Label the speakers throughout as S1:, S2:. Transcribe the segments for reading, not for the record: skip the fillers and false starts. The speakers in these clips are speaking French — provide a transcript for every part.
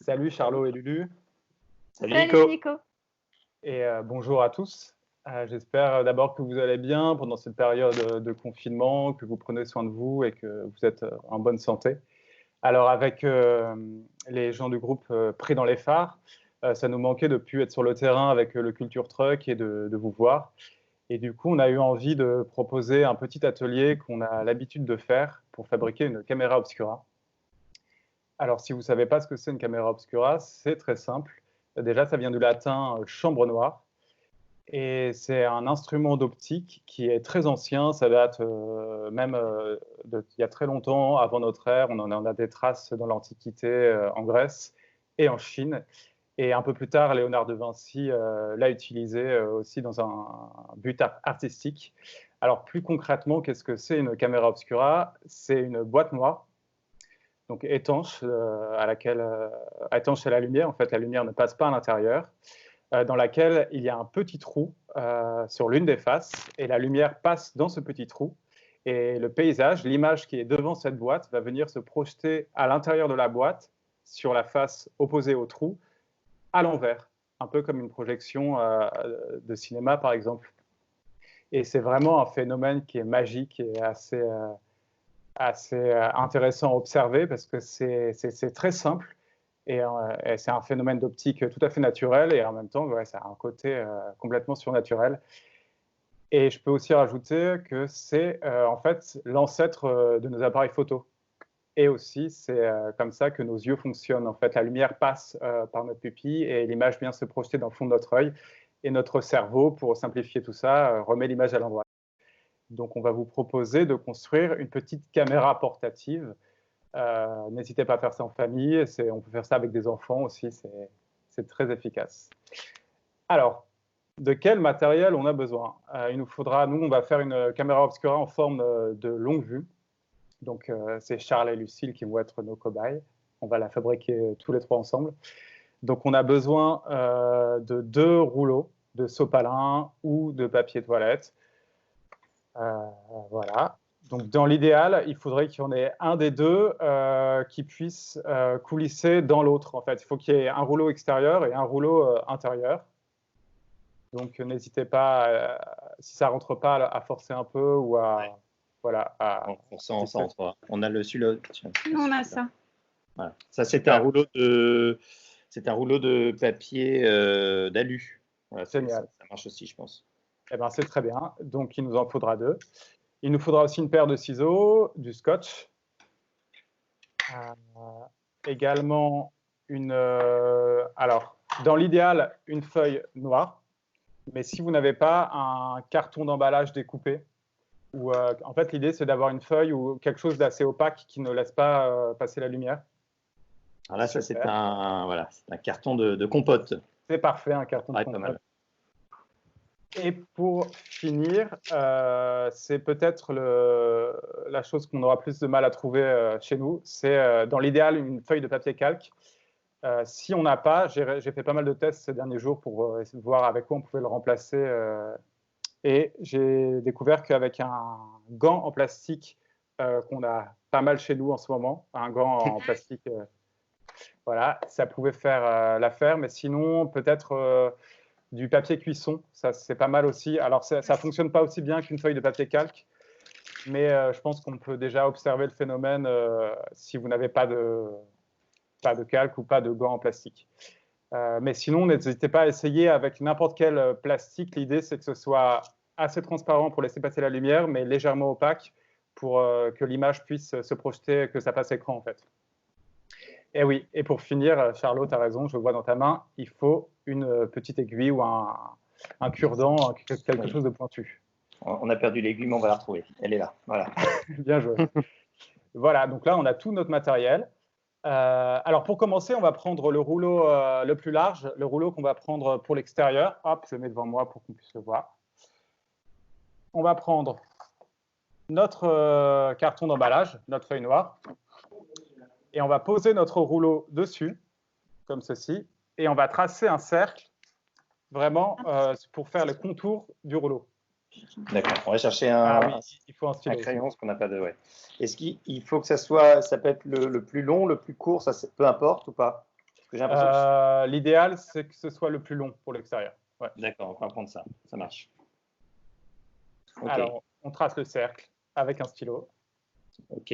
S1: Salut Charlot et Lulu,
S2: Salut
S3: Salut
S2: Nico.
S3: Nico.
S1: et bonjour à tous. J'espère d'abord que vous allez bien pendant cette période de confinement, que vous prenez soin de vous et que vous êtes en bonne santé. Alors avec les gens du groupe Pris dans les phares, ça nous manquait de plus être sur le terrain avec le Culture Truck et de vous voir. Et du coup, on a eu envie de proposer un petit atelier qu'on a l'habitude de faire pour fabriquer une caméra obscura. Alors, si vous ne savez pas ce que c'est une caméra obscura, c'est très simple. Déjà, ça vient du latin chambre noire. Et c'est un instrument d'optique qui est très ancien. Ça date même d'il y a très longtemps, avant notre ère. On en a des traces dans l'Antiquité en Grèce et en Chine. Et un peu plus tard, Léonard de Vinci l'a utilisé aussi dans un but artistique. Alors, plus concrètement, qu'est-ce que c'est une caméra obscura? C'est une boîte noire, donc étanche, étanche à la lumière. En fait, la lumière ne passe pas à l'intérieur, dans laquelle il y a un petit trou sur l'une des faces, et la lumière passe dans ce petit trou. Et le paysage, l'image qui est devant cette boîte, va venir se projeter à l'intérieur de la boîte, sur la face opposée au trou, à l'envers, un peu comme une projection de cinéma, par exemple. Et c'est vraiment un phénomène qui est magique et assez intéressant à observer parce que c'est très simple et c'est un phénomène d'optique tout à fait naturel et en même temps, ouais, ça a un côté complètement surnaturel. Et je peux aussi rajouter que c'est en fait l'ancêtre de nos appareils photo. Et aussi, c'est comme ça que nos yeux fonctionnent. En fait, la lumière passe par notre pupille et l'image vient se projeter dans le fond de notre œil. Et notre cerveau, pour simplifier tout ça, remet l'image à l'endroit. Donc, on va vous proposer de construire une petite caméra portative. N'hésitez pas à faire ça en famille. On peut faire ça avec des enfants aussi. C'est très efficace. Alors, de quel matériel on a besoin? Il nous faudra, nous, on va faire une caméra obscura en forme de longue vue. Donc, c'est Charles et Lucille qui vont être nos cobayes. On va la fabriquer tous les trois ensemble. Donc, on a besoin de 2 rouleaux de sopalin ou de papier toilette. Voilà. Donc, dans l'idéal, il faudrait qu'il y en ait un des deux qui puisse coulisser dans l'autre. En fait, il faut qu'il y ait un rouleau extérieur et un rouleau intérieur. Donc, n'hésitez pas, si ça ne rentre pas, à forcer un peu ou à...
S2: Ouais.
S1: Voilà,
S2: on a le celui-là.
S3: On a ça.
S2: Voilà. Ça, c'est un rouleau de papier d'alu. Voilà,
S1: génial.
S2: Ça marche aussi, je pense.
S1: Eh ben, c'est très bien. Donc, il nous en faudra 2. Il nous faudra aussi une paire de ciseaux, du scotch. Également, alors, dans l'idéal, une feuille noire. Mais si vous n'avez pas un carton d'emballage découpé, en fait, l'idée, c'est d'avoir une feuille ou quelque chose d'assez opaque qui ne laisse pas passer la lumière.
S2: Alors là, ça, c'est un carton de compote.
S1: C'est parfait, un carton de compote. Pas mal. Et pour finir, c'est peut-être la chose qu'on aura plus de mal à trouver chez nous. C'est dans l'idéal une feuille de papier calque. Si on n'a pas, j'ai fait pas mal de tests ces derniers jours pour voir avec quoi on pouvait le remplacer. Et j'ai découvert qu'avec un gant en plastique qu'on a pas mal chez nous en ce moment, un gant en plastique, voilà, ça pouvait faire l'affaire. Mais sinon, peut-être du papier cuisson, ça c'est pas mal aussi. Alors, ça ne fonctionne pas aussi bien qu'une feuille de papier calque, mais je pense qu'on peut déjà observer le phénomène si vous n'avez pas de calque ou pas de gants en plastique. Mais sinon, n'hésitez pas à essayer avec n'importe quel plastique. L'idée, c'est que ce soit assez transparent pour laisser passer la lumière, mais légèrement opaque pour que l'image puisse se projeter, que ça passe écran, en fait. Et oui, et pour finir, Charlot, tu as raison, je vois dans ta main, il faut une petite aiguille ou un cure-dent, quelque chose de pointu.
S2: On a perdu l'aiguille, mais on va la retrouver. Elle est là, voilà.
S1: Bien joué. Voilà, donc là, on a tout notre matériel. Alors, pour commencer, on va prendre le rouleau le plus large, le rouleau qu'on va prendre pour l'extérieur. Hop, je le mets devant moi pour qu'on puisse le voir. On va prendre notre carton d'emballage, notre feuille noire, et on va poser notre rouleau dessus, comme ceci, et on va tracer un cercle, vraiment, pour faire le contour du rouleau.
S2: D'accord, on va chercher un crayon, ce qu'on n'a pas de... Ouais. Est-ce qu'il faut que ça peut être le plus long, le plus court, ça peu importe ou pas?
S1: L'idéal, c'est que ce soit le plus long pour l'extérieur. Ouais.
S2: D'accord, on va prendre ça. Ça marche.
S1: Okay. Alors, on trace le cercle avec un stylo.
S2: OK.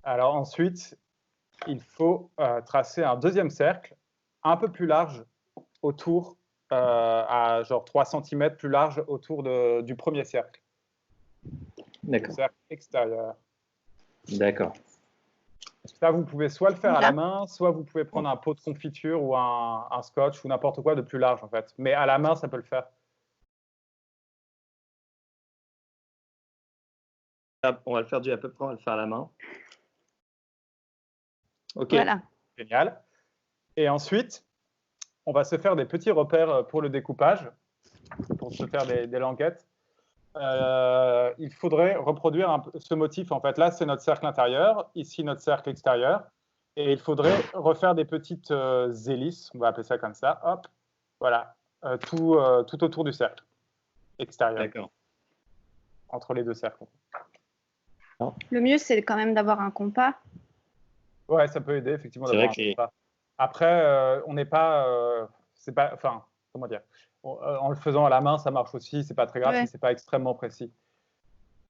S1: Alors ensuite, il faut tracer un deuxième cercle un peu plus large autour, à genre 3 cm plus large autour du premier cercle.
S2: D'accord.
S1: Cercle extérieur.
S2: D'accord.
S1: Ça, vous pouvez soit le faire à la main, soit vous pouvez prendre un pot de confiture ou un scotch ou n'importe quoi de plus large en fait. Mais à la main, ça peut le faire.
S2: On va le faire à peu près, on va le faire à la main. OK.
S3: Voilà.
S1: Génial. Et ensuite, on va se faire des petits repères pour le découpage, pour se faire des languettes. Il faudrait reproduire ce motif. En fait, là, c'est notre cercle intérieur, ici, notre cercle extérieur. Et il faudrait refaire des petites hélices, on va appeler ça comme ça, hop, voilà, tout autour du cercle extérieur.
S2: D'accord.
S1: Entre les deux cercles.
S3: Le mieux, c'est quand même d'avoir un compas.
S1: Ouais, ça peut aider, effectivement,
S2: d'avoir un
S1: compas. Après, on n'est pas, c'est pas, enfin, comment dire, en le faisant à la main, ça marche aussi, c'est pas très grave si c'est pas extrêmement précis.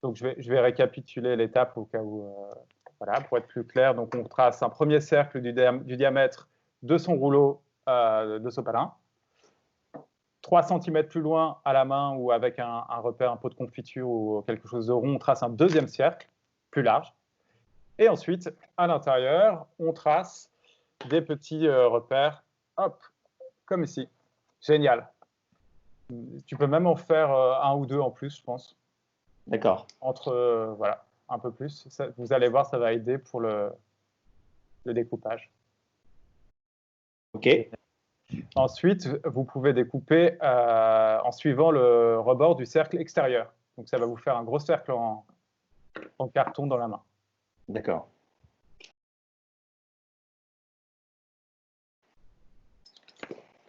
S1: Donc, je vais récapituler l'étape au cas où, voilà, pour être plus clair. Donc, on trace un premier cercle du diamètre de son rouleau de sopalin. 3 cm plus loin à la main ou avec un repère, un pot de confiture ou quelque chose de rond, on trace un deuxième cercle plus large. Et ensuite, à l'intérieur, on trace des petits repères, hop, comme ici. Génial. Tu peux même en faire un ou deux en plus, je pense.
S2: D'accord.
S1: Entre, voilà, un peu plus. Ça, vous allez voir, ça va aider pour le découpage.
S2: OK.
S1: Ensuite, vous pouvez découper en suivant le rebord du cercle extérieur. Donc, ça va vous faire un gros cercle en carton dans la main.
S2: D'accord.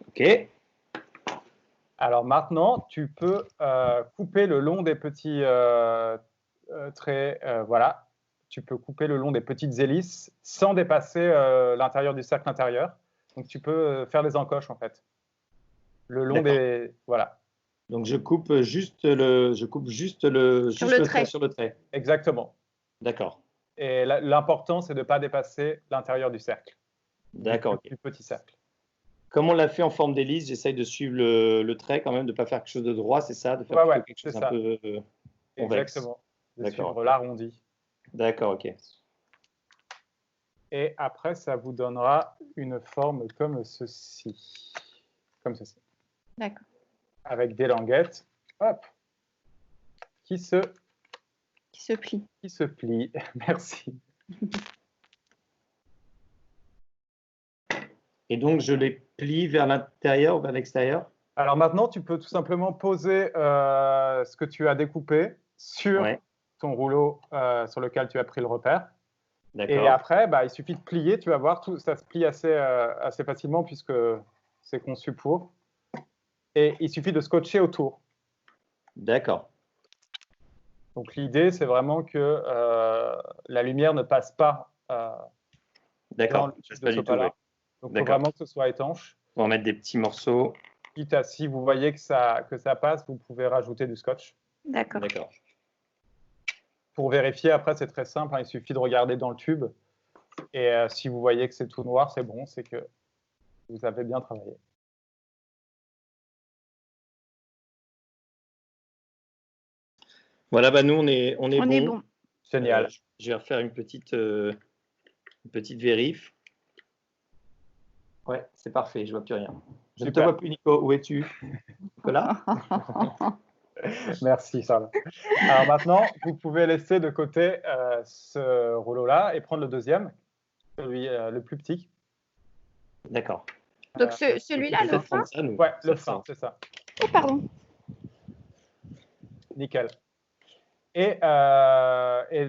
S2: OK.
S1: Alors maintenant, tu peux couper le long des petits traits. Voilà. Tu peux couper le long des petites hélices sans dépasser l'intérieur du cercle intérieur. Donc, tu peux faire des encoches, en fait. Le long des... Voilà.
S2: Donc, je coupe juste le trait sur le trait.
S1: Exactement.
S2: D'accord.
S1: Et l'important, c'est de ne pas dépasser l'intérieur du cercle.
S2: D'accord.
S1: Du petit cercle.
S2: Comme on l'a fait en forme d'hélice, j'essaye de suivre le trait quand même, de ne pas faire quelque chose de droit, c'est ça? De faire quelque chose un peu convexe.
S1: Exactement. De suivre l'arrondi.
S2: D'accord, OK.
S1: Et après, ça vous donnera une forme comme ceci. Comme ceci.
S3: D'accord.
S1: Avec des languettes, hop, qui se
S3: plient.
S1: Qui se plient. Merci.
S2: Et donc, je les plie vers l'intérieur ou vers l'extérieur?
S1: Alors maintenant, tu peux tout simplement poser ce que tu as découpé sur ton rouleau sur lequel tu as pris le repère. Et après, il suffit de plier, tu vas voir, ça se plie assez facilement puisque c'est conçu pour. Et il suffit de scotcher autour.
S2: D'accord.
S1: Donc l'idée, c'est vraiment que la lumière ne passe pas dans le tube de sopalin. Donc il faut vraiment que ce soit étanche.
S2: On va mettre des petits morceaux.
S1: Quitte à, si vous voyez que ça passe, vous pouvez rajouter du scotch.
S3: D'accord.
S1: Pour vérifier, après, c'est très simple. Hein, il suffit de regarder dans le tube. Et si vous voyez que c'est tout noir, c'est bon, c'est que vous avez bien travaillé.
S2: Voilà, nous, on est
S3: bon.
S1: Génial.
S2: Je vais refaire une petite vérif. Ouais, c'est parfait, je vois plus rien. Je ne te vois plus, Nico. Où es-tu, Nicolas?
S1: Merci, Charles. Alors maintenant, vous pouvez laisser de côté ce rouleau-là et prendre le deuxième, celui le plus petit.
S2: D'accord.
S3: Donc celui-là, le fin?
S1: Ouais, le fin, c'est ça.
S3: Oh, pardon.
S1: Nickel. Et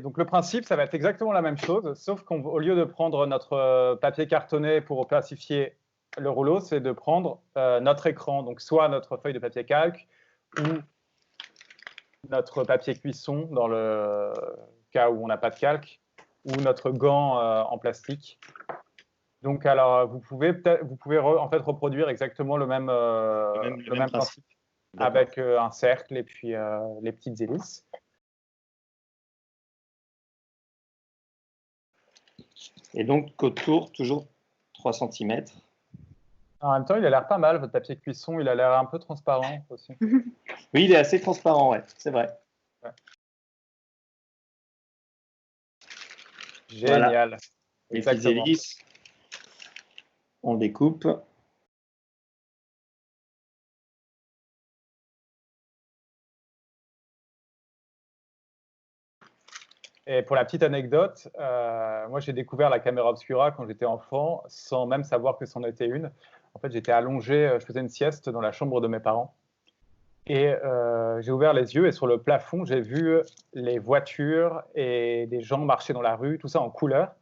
S1: donc le principe, ça va être exactement la même chose, sauf qu'au lieu de prendre notre papier cartonné pour plastifier le rouleau, c'est de prendre notre écran, donc soit notre feuille de papier calque ou notre papier cuisson dans le cas où on n'a pas de calque, ou notre gant en plastique. Donc, alors, vous pouvez en fait reproduire exactement le même principe avec un cercle et puis les petites hélices.
S2: Et donc, autour, toujours 3 cm.
S1: En même temps, il a l'air pas mal, votre papier cuisson. Il a l'air un peu transparent aussi.
S2: Oui, il est assez transparent, ouais, c'est vrai.
S1: Ouais. Génial.
S2: Voilà. Les petites hélices, on découpe.
S1: Et pour la petite anecdote, moi j'ai découvert la caméra obscura quand j'étais enfant, sans même savoir que c'en était une. En fait, j'étais allongé, je faisais une sieste dans la chambre de mes parents. Et j'ai ouvert les yeux et sur le plafond, j'ai vu les voitures et des gens marcher dans la rue, tout ça en couleur,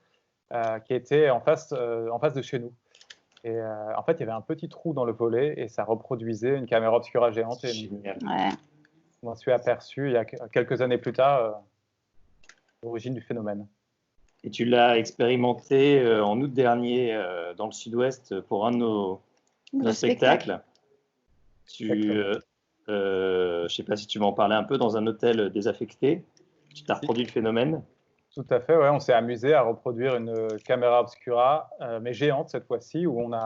S1: qui étaient en face de chez nous. Et en fait, il y avait un petit trou dans le volet et ça reproduisait une caméra obscura géante. Et je m'en suis aperçu il y a quelques années plus tard, l'origine du phénomène.
S2: Et tu l'as expérimenté en août dernier dans le sud-ouest pour un de nos spectacles. Je ne sais pas si tu vas en parler un peu, dans un hôtel désaffecté. Tu as reproduit le phénomène.
S1: Tout à fait, ouais. On s'est amusé à reproduire une caméra obscura, mais géante cette fois-ci, où on a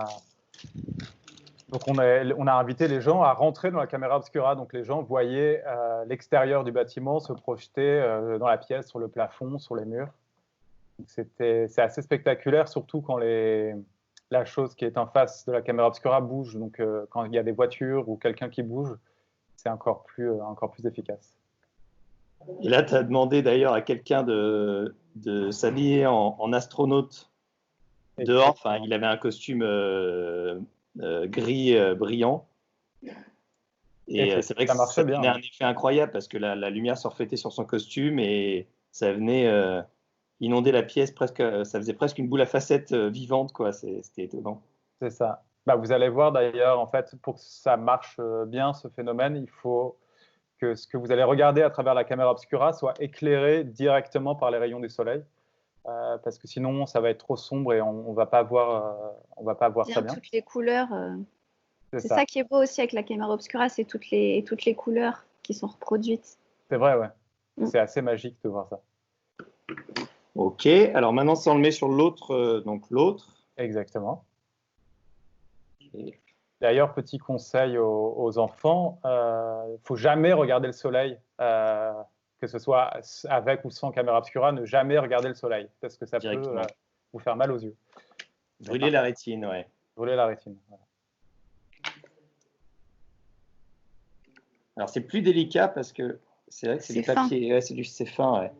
S1: invité les gens à rentrer dans la caméra obscura. Donc les gens voyaient l'extérieur du bâtiment se projeter dans la pièce, sur le plafond, sur les murs. C'est assez spectaculaire, surtout quand la chose qui est en face de la caméra obscura bouge. Donc quand il y a des voitures ou quelqu'un qui bouge, c'est encore plus efficace.
S2: Et là, tu as demandé d'ailleurs à quelqu'un de s'habiller en astronaute dehors. Enfin, il avait un costume gris brillant. Et c'est vrai que ça donnait un effet incroyable parce que la lumière se reflétait sur son costume et ça venait inonder la pièce presque. Ça faisait presque une boule à facettes vivante, quoi. C'était étonnant.
S1: C'est ça. Vous allez voir d'ailleurs, en fait, pour que ça marche bien, ce phénomène, il faut que ce que vous allez regarder à travers la caméra obscura soit éclairé directement par les rayons du soleil, parce que sinon, ça va être trop sombre et on va pas voir ça bien.
S3: Toutes les couleurs. C'est ça qui est beau aussi avec la caméra obscura, c'est toutes les couleurs qui sont reproduites.
S1: C'est vrai, ouais. C'est assez magique de voir ça.
S2: Ok, alors maintenant, ça on le met sur l'autre, donc l'autre.
S1: Exactement. Okay. D'ailleurs, petit conseil aux enfants, il ne faut jamais regarder le soleil, que ce soit avec ou sans caméra obscura, ne jamais regarder le soleil, parce que ça peut vous faire mal aux yeux.
S2: Brûler la rétine, ouais.
S1: Brûler la rétine, voilà.
S2: Alors, c'est plus délicat parce que c'est vrai que c'est du papier, ouais, c'est fin, ouais.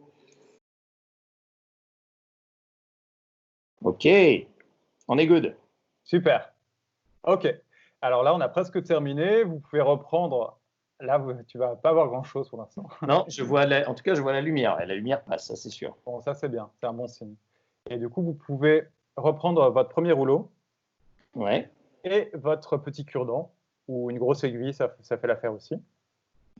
S2: Ok, on est good.
S1: Super. Ok. Alors là, on a presque terminé. Vous pouvez reprendre. Là, tu vas pas voir grand-chose pour l'instant.
S2: Non, en tout cas, je vois la lumière. La lumière passe, ça c'est sûr.
S1: Bon, ça c'est bien. C'est un bon signe. Et du coup, vous pouvez reprendre votre premier rouleau.
S2: Ouais.
S1: Et votre petit cure-dent ou une grosse aiguille, ça fait l'affaire aussi.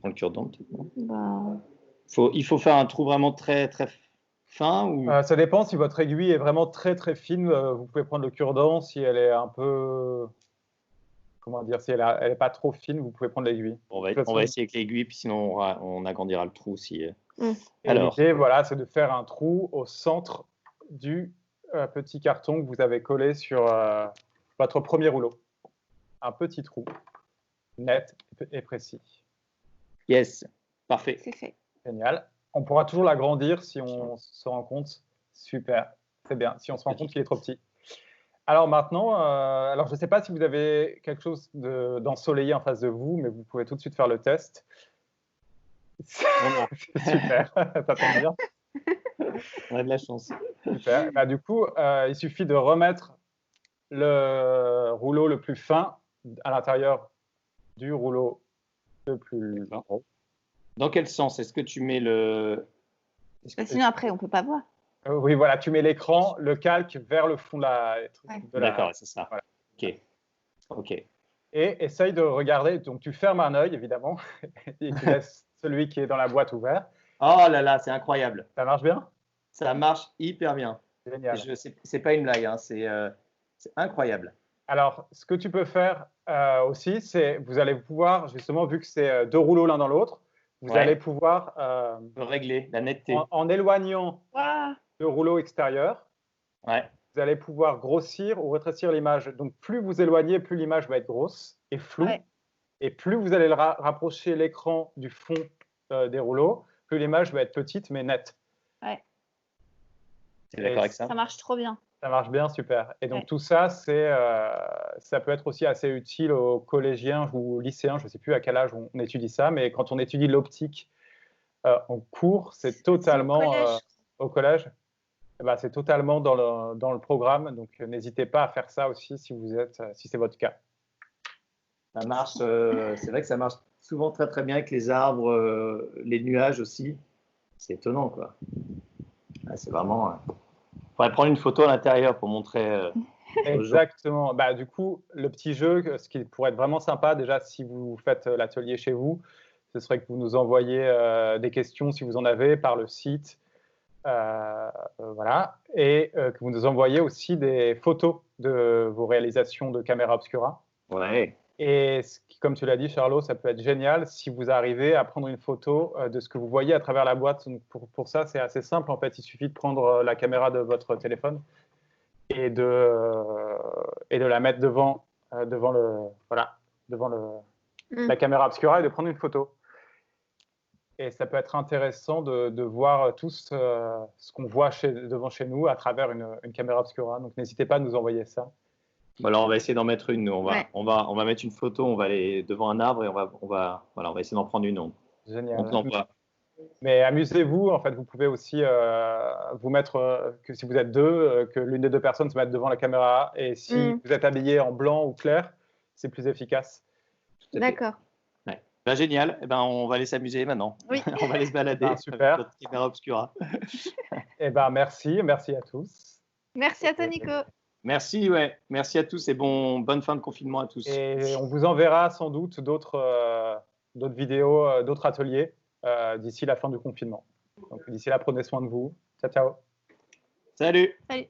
S2: Un cure-dent, peut-être. Il faut faire un trou vraiment très très fin ou...
S1: Ça dépend. Si votre aiguille est vraiment très très fine, vous pouvez prendre le cure-dent. Si elle est un peu, comment dire, si elle est pas trop fine, vous pouvez prendre l'aiguille.
S2: On va essayer avec l'aiguille, puis sinon on agrandira le trou si.
S1: Alors, l'idée, voilà, c'est de faire un trou au centre du petit carton que vous avez collé sur votre premier rouleau. Un petit trou, net et précis.
S2: Yes, parfait.
S3: C'est fait.
S1: Génial. On pourra toujours l'agrandir si on se rend compte. Super, c'est bien. Si on se rend compte qu'il est trop petit. Alors maintenant, je ne sais pas si vous avez quelque chose d'ensoleillé en face de vous, mais vous pouvez tout de suite faire le test. Super, ça tombe bien.
S2: On a de la chance.
S1: Super. Du coup, il suffit de remettre le rouleau le plus fin à l'intérieur du rouleau le plus gros.
S2: Dans quel sens? Est-ce que tu mets le...
S3: Sinon, après, on ne peut pas voir.
S1: Oui, voilà, tu mets l'écran, le calque vers le fond de la...
S2: D'accord, c'est ça.
S1: Voilà.
S2: Ok.
S1: Et essaye de regarder. Donc, tu fermes un œil, évidemment, et tu laisses celui qui est dans la boîte ouvert.
S2: Oh là là, c'est incroyable.
S1: Ça marche bien?
S2: Ça marche hyper bien.
S1: Génial.
S2: C'est pas une blague, hein, C'est incroyable.
S1: Alors, ce que tu peux faire aussi, c'est vous allez pouvoir, justement, vu que c'est 2 rouleaux l'un dans l'autre, vous allez pouvoir
S2: régler la netteté.
S1: En éloignant le rouleau extérieur, vous allez pouvoir grossir ou rétrécir l'image. Donc, plus vous éloignez, plus l'image va être grosse et floue. Et plus vous allez rapprocher l'écran du fond des rouleaux, plus l'image va être petite mais nette.
S2: Tu es d'accord avec ça?
S3: Ça marche trop bien.
S1: Ça marche bien, super. Et donc tout ça, ça peut être aussi assez utile aux collégiens ou aux lycéens, je ne sais plus à quel âge on étudie ça, mais quand on étudie l'optique en cours, c'est totalement au collège. C'est totalement dans le programme, donc n'hésitez pas à faire ça aussi si c'est votre cas.
S2: Ça marche, c'est vrai que ça marche souvent très très bien avec les arbres, les nuages aussi. C'est étonnant, quoi. C'est vraiment. Il faudrait prendre une photo à l'intérieur pour montrer.
S1: Exactement. Du coup, le petit jeu, ce qui pourrait être vraiment sympa, déjà, si vous faites l'atelier chez vous, ce serait que vous nous envoyiez des questions, si vous en avez, par le site. Voilà. Et que vous nous envoyiez aussi des photos de vos réalisations de Camera Obscura.
S2: Ouais.
S1: Et comme tu l'as dit, Charlot, ça peut être génial si vous arrivez à prendre une photo de ce que vous voyez à travers la boîte. Donc pour ça, c'est assez simple. En fait, il suffit de prendre la caméra de votre téléphone et de la mettre devant la caméra Obscura et de prendre une photo. Et ça peut être intéressant de voir tout ce qu'on voit devant chez nous à travers une caméra Obscura. Donc n'hésitez pas à nous envoyer ça.
S2: Alors on va essayer d'en mettre une. On va mettre une photo. On va aller devant un arbre et on va essayer d'en prendre une.
S1: Génial.
S2: On te l'envoie.
S1: Mais amusez-vous. En fait, vous pouvez aussi vous mettre que si vous êtes deux, que l'une des deux personnes se mette devant la caméra. Et si vous êtes habillé en blanc ou clair, c'est plus efficace.
S3: D'accord.
S2: Ouais. Génial. On va aller s'amuser maintenant.
S3: Oui.
S2: On va aller se balader.
S1: Super.
S2: Avec notre caméra Obscura.
S1: Merci à tous.
S3: Merci à toi, Nico.
S2: Merci, merci à tous et bonne fin de confinement à tous.
S1: Et on vous enverra sans doute d'autres vidéos, d'autres ateliers d'ici la fin du confinement. Donc d'ici là, prenez soin de vous. Ciao, ciao.
S2: Salut.
S3: Salut.